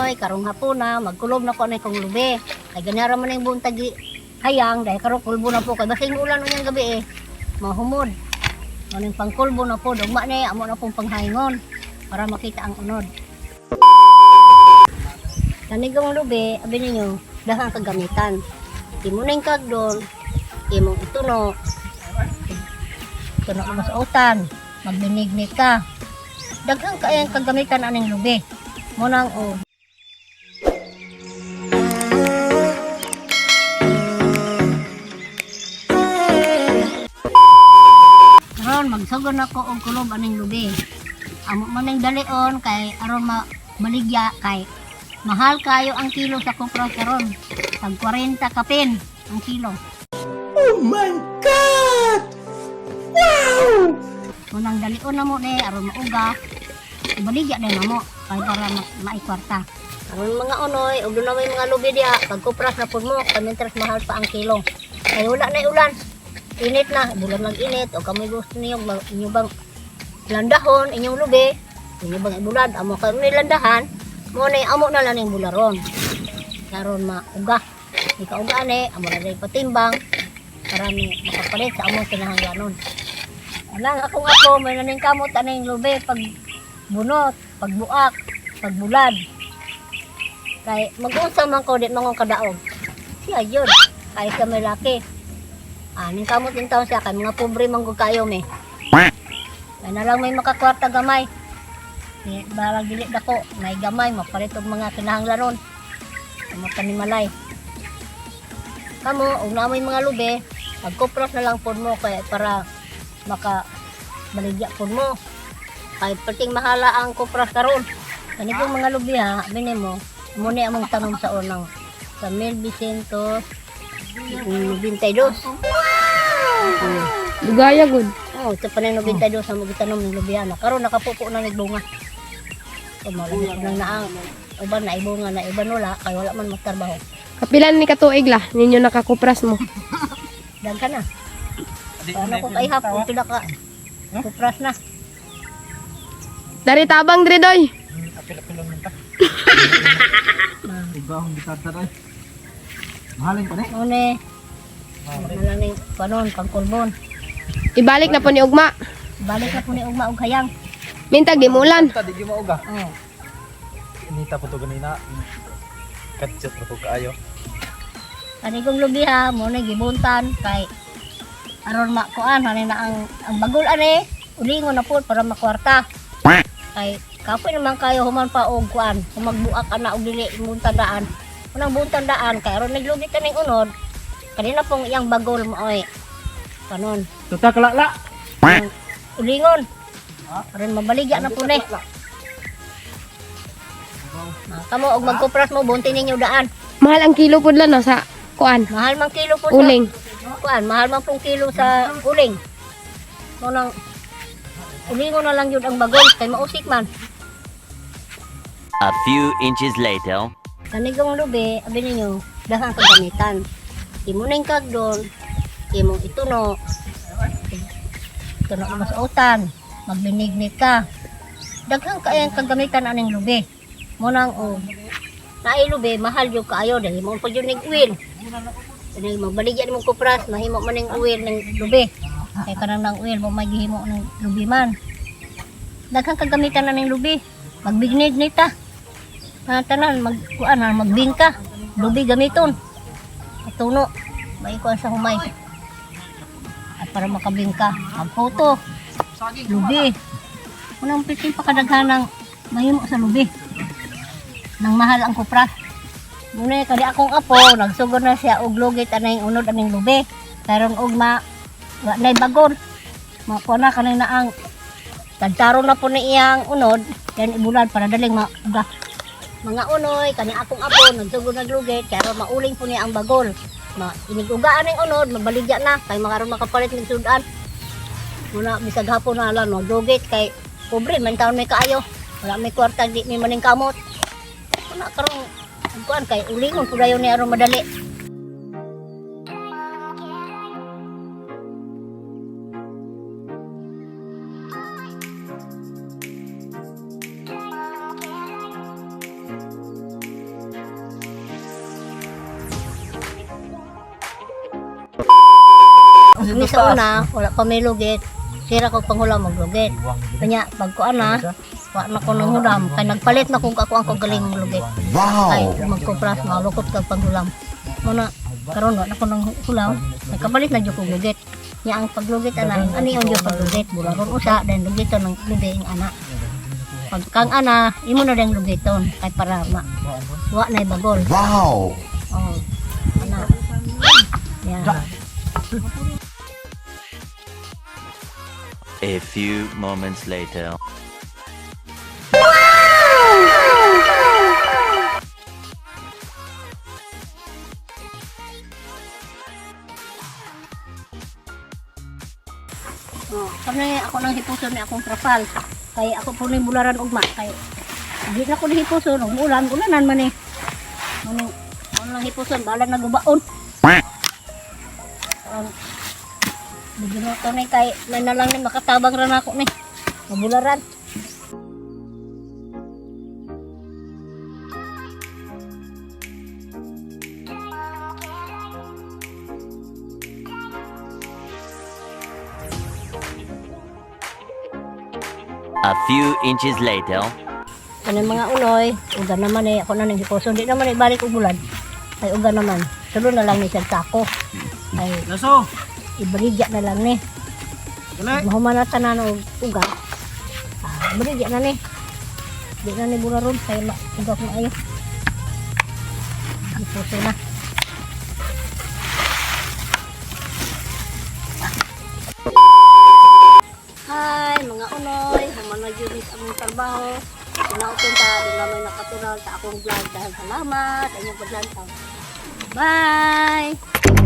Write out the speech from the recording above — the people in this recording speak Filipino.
onoy karong hapon na magkulob na ko anay kong lubi. Kay ganara man ning buntag hayang dahil karong kulbo na po kay basing ulan unyang gabi mahumod. Maning pangkulbo na po dugma ni amo na pong panghaingon para makita ang unod. Kanigong lubi abi ninyo daghang kagamitan. Timuning kagdon, imong ituno. Tuno mo sa utan, magbinignig ka. Daghang kaayang kagamitan aning lubi. Munang o magsugod ako og kulob aning lubi. Amo man ning dalion kay aron maligya kay mahal kayo ang kilo sa kupra karon. Tag 40 kapin ang kilo. Oh my God! Wow! Munang dalion na mo ni aron mauga. Ibaligya din mo kay para maikwarta. Aron mga unoy ug dunay may mga lubi diha pag kupras na pud mo kamintras mahal pa ang kilo. Kay wala na ulan. Init na, bulan mag-init o kami gusto niyo bang landahon inyong lubi, inyo bang ibulad, amo kayo nilandahan, mo na amo na lang yung bularon. Karon mauga, ika-uga ni, amo na rin patimbang, para ni makapalit sa among kinahanglanon. Alang akong ako, may naning kamot aning lubi, pag bunot, pagbuak, pagbulad. Kay mag-unsa man ko, di mangong kadaog. Siya yun, kahit sa may laki. Ning kamot din taon siya kay mga pobre manggug kayo me. Kay na lang may makakwarta gamay. Ni barang dili dako, nay gamay mapalit og mga kinahanglanon. Mga panimalay. Kamo og namoy mga lubi, pagkupras na lang pod mo kay para maka baligya pod mo. Kay pating mahala ang kupras karon. Kani yung mga lubi ha, bini mo. Muni among tanom sa unang sa Mil Vicento 92. Dugaya gud. Oh, ito pa na 92 sa magitanom ng lubiana. Karon nakapupo na nagbunga. So malagi nang naang uban na ibunga na iban wala kay wala man magtrabaho. Kapilan ni katuig la ninyo nakakupras mo. Daghan na. Paano ko kay hapon pila ka? Kupras na. Dari tabang diri doy. Apil-apil lang ta. Iba akong gitarta ay. Mahalin pa ni. One. Malaning panon pangkulbon. Ibalik na po ni ugma. Balik na po ni ugma og hayang. Mintag di muulan. Ta di gyud mauga. Oh. Inita po to ganina. Katchat ra po kaayo. Kanigong lubi ha, mo na gibuntan kay aron makuan hani na ang bagol ani ulingon na po para makwarta. Kay kapoy naman kayo human pa og kuan, kung magbuak ana og dili imuntan daan. Unang buntan daan kay aron naglugi kaning unod. Kanina pong iyang bagol mo oy. Kanon. Tuta kalala. Ulingon. Aron mabaligya na po ni. Kamo og magkupras mo bunti ninyo daan. Mahal ang kilo pud lang no, sa kuan. Mahal man kilo po Uling. sa kuan, mahal man pong kilo sa uling. Mo nang ulingon na lang yun ang bagol kay mausik man. A few inches later. Kanigong lubi, abi ninyo, daghang kagamitan. Imuning kagdon, imong ituno, tuno mo sa utan, magbinignig ka. Daghang kaayang kagamitan aning lubi. Munang naay lubi, mahal yung kaayo dahil mo pa yun ng uwil. Dahil magbaligyan mo kupras, mahimo man ng uwil ng lubi. Kaya kanang ng uwil, mo magihimo ng lubi man. Daghang kagamitan aning lubi, magbignig nita. Tanan magkuan magbingka, lubi gamiton. Atuno, may kuan sa humay. At para makabingka, magphoto. Lubi. Unang piting pakadaghan ng mahimo sa lubi. Nang mahal ang kupras. Muna kadi akong apo, nagsugod na siya og lugit anay unod aning lubi. Karon og wa nay bagol. Makuha na kanina ang tagtaro na po na iyang unod, yan ibulad para daling mauga. Mga unoy, kani akong apo, nagsugod naglugit, kaya mauling po niya ang bagol. Inigugaan ng unod, mabaligya na, kay makaroon makapalit ng sudan. Muna, bisag hapon na lang, naglugit, kay pobre, man taon may kaayo. Wala may kwarta, di may maning kamot. Muna, karong, kay ulingon, pudayon niya aron madali. Pag sa una, wala pa may lugit. Sira ko panghulam maglugit. Kanya, pag ko ana, wala na ko ng hulam. Kaya nagpalit na kung ako ang galing maglugit. Ay, magkupras, malukot ka panghulam. Muna, karon wala na ko ng hulam. Nagkapalit na dyan ko lugit. Nya ang paglugit ana, ani ang dyan paglugit. Buraron usa, then lugito ng lubi ang ana. Pag kang ana, imo na din lugiton. Kaya para wa na bagol. Wow! Oh, ana. Yan. A few moments later. Oh, kami ako nang hipuson ni akong trapal. Kay ako po ni bularan ugma kay di na ko ni hipuson ulanan man eh. Ano nang hipuson bala nagubaon. Bigyan ko ni kay may na lang ni makatabang ra nako ni. Mabularan. A few inches later. Kanang mga unoy, uga naman eh ako na nang hipuson di naman ibalik og bulad. Ay uga naman. Tulo na lang ni sa sako. Ay Laso! ibaligya na lang ni. Mahuman na tanan og uga. Ibaligya na ni. Di na ni bularon kay uga ko ayo. Hipuso na. Hi mga unoy, human na yun among trabaho. Sinautin ta, di naman nakatural sa akong vlog dahil salamat. Anyong paglantaw. Bye!